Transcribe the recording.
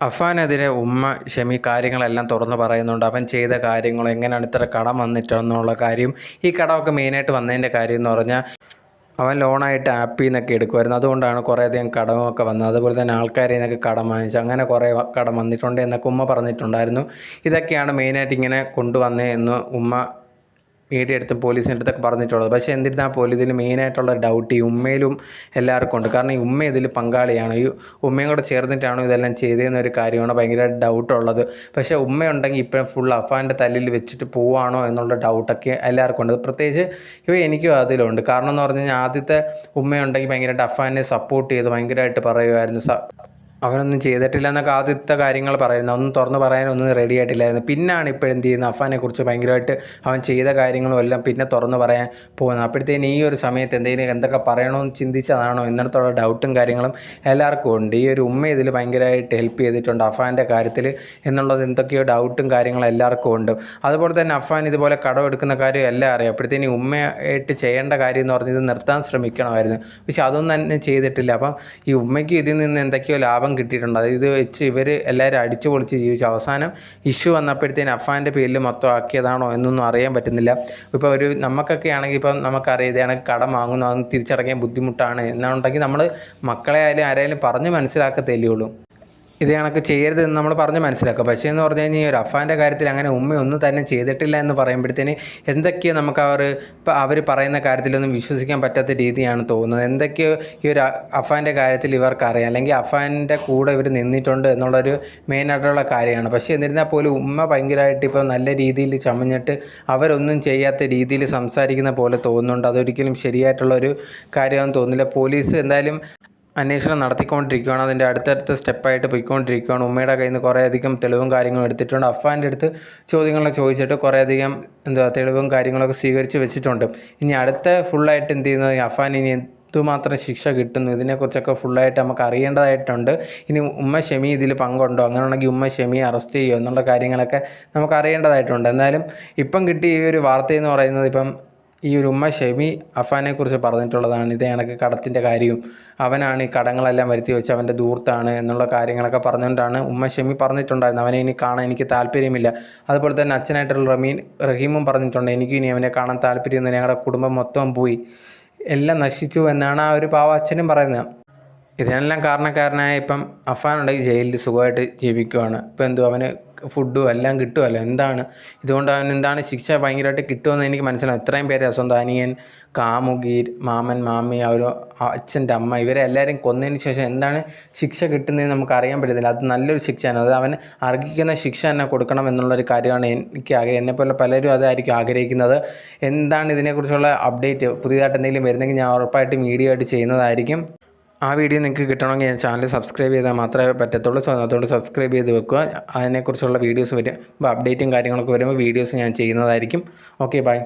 അഫാനെതിരെ ഉമ്മ ഷെമി കാര്യങ്ങളെല്ലാം തുറന്ന് പറയുന്നുണ്ട്. അവൻ ചെയ്ത കാര്യങ്ങളും എങ്ങനെയാണ് ഇത്ര കടം വന്നിട്ടെന്നുള്ള കാര്യം. ഈ കടമൊക്കെ മെയിനായിട്ട് വന്നതിൻ്റെ കാര്യം എന്ന് പറഞ്ഞാൽ അവൻ ലോണായിട്ട് ആപ്പിൽ നിന്നൊക്കെ എടുക്കുമായിരുന്നു. അതുകൊണ്ടാണ് കുറേയധികം കടമൊക്കെ വന്നത്. അതുപോലെ തന്നെ ആൾക്കാരിൽ നിന്നൊക്കെ കടം വാങ്ങിച്ചു, അങ്ങനെ കുറേ കടം വന്നിട്ടുണ്ട് എന്നൊക്കെ ഉമ്മ പറഞ്ഞിട്ടുണ്ടായിരുന്നു. ഇതൊക്കെയാണ് മെയിനായിട്ട് ഇങ്ങനെ കൊണ്ടുവന്നത് എന്ന് ഉമ്മ മീഡിയ അടുത്തും പോലീസിൻ്റെ അടുത്തൊക്കെ പറഞ്ഞിട്ടുള്ളത്. പക്ഷേ എന്നിരുന്നാൽ പോലും ഇതിൽ മെയിനായിട്ടുള്ള ഡൗട്ട് ഈ ഉമ്മയിലും എല്ലാവർക്കും ഉണ്ട്. കാരണം ഈ ഉമ്മ ഇതിൽ പങ്കാളിയാണ്. ഈ ഉമ്മയും കൂടെ ചേർന്നിട്ടാണോ ഇതെല്ലാം ചെയ്തതെന്നൊരു കാര്യമാണ് ഭയങ്കര ഡൗട്ടുള്ളത്. പക്ഷേ ഉമ്മയുണ്ടെങ്കിൽ ഇപ്പോഴും ഫുൾ അഫാൻ്റെ തല്ലിൽ വെച്ചിട്ട് പോവുകയാണോ എന്നുള്ള ഡൗട്ടൊക്കെ എല്ലാവർക്കും ഉണ്ട്. പ്രത്യേകിച്ച് എനിക്കും അതിലുണ്ട്. കാരണം എന്ന് പറഞ്ഞു കഴിഞ്ഞാൽ ആദ്യത്തെ ഉമ്മയുണ്ടെങ്കിൽ ഭയങ്കരമായിട്ട് അഫാനെ സപ്പോർട്ട് ചെയ്ത് ഭയങ്കരമായിട്ട് പറയുമായിരുന്നു, അവനൊന്നും ചെയ്തിട്ടില്ല എന്നൊക്കെ ആദ്യത്തെ കാര്യങ്ങൾ പറയുന്നത്. ഒന്നും തുറന്ന് പറയാനൊന്നും റെഡി ആയിട്ടില്ലായിരുന്നു. പിന്നാണ് ഇപ്പോഴെന്ത് ചെയ്യുന്നത്, അഫാനെക്കുറിച്ച് ഭയങ്കരമായിട്ട് അവൻ ചെയ്ത കാര്യങ്ങളും എല്ലാം പിന്നെ തുറന്ന് പറയാൻ പോകുന്നത്. അപ്പോഴത്തേന് ഈ ഒരു സമയത്ത് എന്തൊക്കെ പറയണമെന്ന് ചിന്തിച്ചതാണോ എന്നിടത്തുള്ള ഡൗട്ടും കാര്യങ്ങളും എല്ലാവർക്കും ഉണ്ട്. ഈ ഒരു ഉമ്മ ഇതിൽ ഭയങ്കരമായിട്ട് ഹെൽപ്പ് ചെയ്തിട്ടുണ്ട് അഫാൻ്റെ കാര്യത്തിൽ എന്നുള്ളത് എന്തൊക്കെയോ ഡൗട്ടും കാര്യങ്ങളും എല്ലാവർക്കും ഉണ്ട്. അതുപോലെ തന്നെ അഫാൻ ഇതുപോലെ കടം എടുക്കുന്ന കാര്യം എല്ലാം അറിയാം. അപ്പോഴത്തേന് ഈ ഉമ്മയായിട്ട് ചെയ്യേണ്ട കാര്യം എന്ന് പറഞ്ഞത് നിർത്താൻ ശ്രമിക്കണമായിരുന്നു. പക്ഷെ അതൊന്നും തന്നെ ചെയ്തിട്ടില്ല. അപ്പം ഈ ഉമ്മയ്ക്ക് ഇതിൽ നിന്ന് എന്തൊക്കെയോ ലാഭം കിട്ടിയിട്ടുണ്ട്. ഇത് വെച്ച് ഇവർ എല്ലാവരും അടിച്ചു പൊളിച്ച് ജീവിച്ചു. അവസാനം ഇഷ്യൂ വന്നപ്പോഴത്തേന് അഫാൻ്റെ പേരിൽ മൊത്തം ആക്കിയതാണോ എന്നൊന്നും അറിയാൻ പറ്റുന്നില്ല. ഇപ്പോൾ നമുക്കൊക്കെ ആണെങ്കിൽ ഇപ്പം നമുക്കറിയാം ഇതാണ് കടം വാങ്ങുന്നു, അതൊന്ന് തിരിച്ചടയ്ക്കാൻ ബുദ്ധിമുട്ടാണ് എന്നുണ്ടെങ്കിൽ നമ്മൾ മക്കളെ ആരെങ്കിലും പറഞ്ഞ് മനസ്സിലാക്കത്തല്ലേ ഉള്ളൂ. ഇത് കണക്ക് ചെയ്യരുതെന്ന് നമ്മൾ പറഞ്ഞ് മനസ്സിലാക്കുക. പക്ഷേ എന്ന് പറഞ്ഞു കഴിഞ്ഞാൽ ഈ ഒരു അഫാൻ്റെ കാര്യത്തിൽ അങ്ങനെ ഉമ്മയൊന്നും തന്നെ ചെയ്തിട്ടില്ല എന്ന് പറയുമ്പോഴത്തേന് എന്തൊക്കെയോ നമുക്ക് അവർ പറയുന്ന കാര്യത്തിലൊന്നും വിശ്വസിക്കാൻ പറ്റാത്ത രീതിയാണ് തോന്നുന്നത്. എന്തൊക്കെയോ ഈ ഒരു അഫാൻ്റെ കാര്യത്തിൽ ഇവർക്കറിയാം, അല്ലെങ്കിൽ അഫാൻ്റെ കൂടെ ഇവർ നിന്നിട്ടുണ്ട് എന്നുള്ളൊരു മെയിനായിട്ടുള്ള കാര്യമാണ്. പക്ഷേ എന്നിരുന്നാൽ പോലും ഉമ്മ ഭയങ്കരമായിട്ട് ഇപ്പോൾ നല്ല രീതിയിൽ ചമഞ്ഞിട്ട് അവരൊന്നും ചെയ്യാത്ത രീതിയിൽ സംസാരിക്കുന്ന പോലെ തോന്നുന്നുണ്ട്. അതൊരിക്കലും ശരിയായിട്ടുള്ളൊരു കാര്യമാണെന്ന് തോന്നുന്നില്ല. പോലീസ് എന്തായാലും അന്വേഷണം നടത്തിക്കൊണ്ടിരിക്കുകയാണ്. അതിൻ്റെ അടുത്തടുത്ത സ്റ്റെപ്പായിട്ട് പോയിക്കൊണ്ടിരിക്കുകയാണ്. ഉമ്മയുടെ കയ്യിൽ നിന്ന് കുറേയധികം തെളിവും കാര്യങ്ങളും എടുത്തിട്ടുണ്ട്. അഫാൻ്റെ അടുത്ത് ചോദ്യങ്ങളൊക്കെ ചോദിച്ചിട്ട് കുറേയധികം തെളിവും കാര്യങ്ങളൊക്കെ സ്വീകരിച്ച് വെച്ചിട്ടുണ്ട്. ഇനി അടുത്ത ഫുള്ളായിട്ട് എന്ത് ചെയ്യുന്നത്, അഫാൻ ഇനി എന്തുമാത്രം ശിക്ഷ കിട്ടുന്നു ഇതിനെക്കുറിച്ചൊക്കെ ഫുള്ളായിട്ട് നമുക്ക് അറിയേണ്ടതായിട്ടുണ്ട്. ഇനി ഉമ്മ ഷെമി ഇതിൽ പങ്കുണ്ടോ, അങ്ങനെയുണ്ടെങ്കിൽ ഉമ്മ ഷെമിയെ അറസ്റ്റ് ചെയ്യുമോ എന്നുള്ള കാര്യങ്ങളൊക്കെ നമുക്ക് അറിയേണ്ടതായിട്ടുണ്ട്. എന്നാലും ഇപ്പം കിട്ടിയ ഈ ഒരു വാർത്തയെന്ന് പറയുന്നത് ഇപ്പം ഈ ഒരു ഉമ്മ ഷെമി അഫാനെക്കുറിച്ച് പറഞ്ഞിട്ടുള്ളതാണ്. ഇതേ കണക്ക് കടത്തിൻ്റെ കാര്യവും അവനാണ് ഈ കടങ്ങളെല്ലാം വരുത്തി വെച്ച് അവൻ്റെ ദൂർത്താണ് എന്നുള്ള കാര്യങ്ങളൊക്കെ പറഞ്ഞുകൊണ്ടാണ് ഉമ്മ ഷെമി പറഞ്ഞിട്ടുണ്ടായിരുന്നത്. അവനെ ഇനി കാണാൻ എനിക്ക് താല്പര്യമില്ല. അതുപോലെ തന്നെ അച്ഛനായിട്ടുള്ള റഹീമും പറഞ്ഞിട്ടുണ്ട്, എനിക്കും ഇനി അവനെ കാണാൻ താല്പര്യമൊന്നും, ഞങ്ങളുടെ കുടുംബം മൊത്തം പോയി, എല്ലാം നശിച്ചു എന്നാണ് ആ ഒരു പാവ അച്ഛനും പറയുന്നത്. ഇതിനെല്ലാം കാരണക്കാരനായ ഇപ്പം അഫാനുണ്ടെങ്കിൽ ജയിലിൽ സുഖമായിട്ട് ജീവിക്കുവാണ്. ഇപ്പം അവന് ഫുഡും എല്ലാം കിട്ടുമല്ലോ. ഇതുകൊണ്ട് എന്താണ് ശിക്ഷ ഭയങ്കരമായിട്ട് കിട്ടുമെന്ന് എനിക്ക് മനസ്സിലാവും. ഇത്രയും പേര് സ്വന്തം അനിയൻ, കാമുകി, മാമൻ, മാമി, ഒരു അച്ഛൻ്റെ അമ്മ, ഇവരെ എല്ലാവരും കൊന്നതിന് ശേഷം എന്താണ് ശിക്ഷ കിട്ടുന്നതെന്ന് നമുക്ക് അറിയാൻ പറ്റത്തില്ല. അത് നല്ലൊരു ശിക്ഷയാണ്. അത് അവന് അർഹിക്കുന്ന ശിക്ഷ തന്നെ കൊടുക്കണം എന്നുള്ളൊരു കാര്യമാണ് എനിക്ക് ആഗ്രഹം. എന്നെപ്പോലെ പലരും അതായിരിക്കും ആഗ്രഹിക്കുന്നത്. എന്താണ് ഇതിനെക്കുറിച്ചുള്ള അപ്ഡേറ്റ് പുതിയതായിട്ട് എന്തെങ്കിലും വരുന്നെങ്കിൽ ഞാൻ ഉറപ്പായിട്ടും വീഡിയോ ആയിട്ട് ചെയ്യുന്നതായിരിക്കും. ആ വീഡിയോ നിങ്ങൾക്ക് കിട്ടണമെങ്കിൽ ഞാൻ ചാനൽ സബ്സ്ക്രൈബ് ചെയ്താൽ മാത്രമേ പറ്റത്തുള്ളൂ. സോ അതുകൊണ്ട് സബ്സ്ക്രൈബ് ചെയ്ത് വെക്കുക. അതിനെക്കുറിച്ചുള്ള വീഡിയോസ് വരും, അപ്ഡേറ്റും കാര്യങ്ങളൊക്കെ വരുമ്പോൾ വീഡിയോസ് ഞാൻ ചെയ്യുന്നതായിരിക്കും. Okay, by.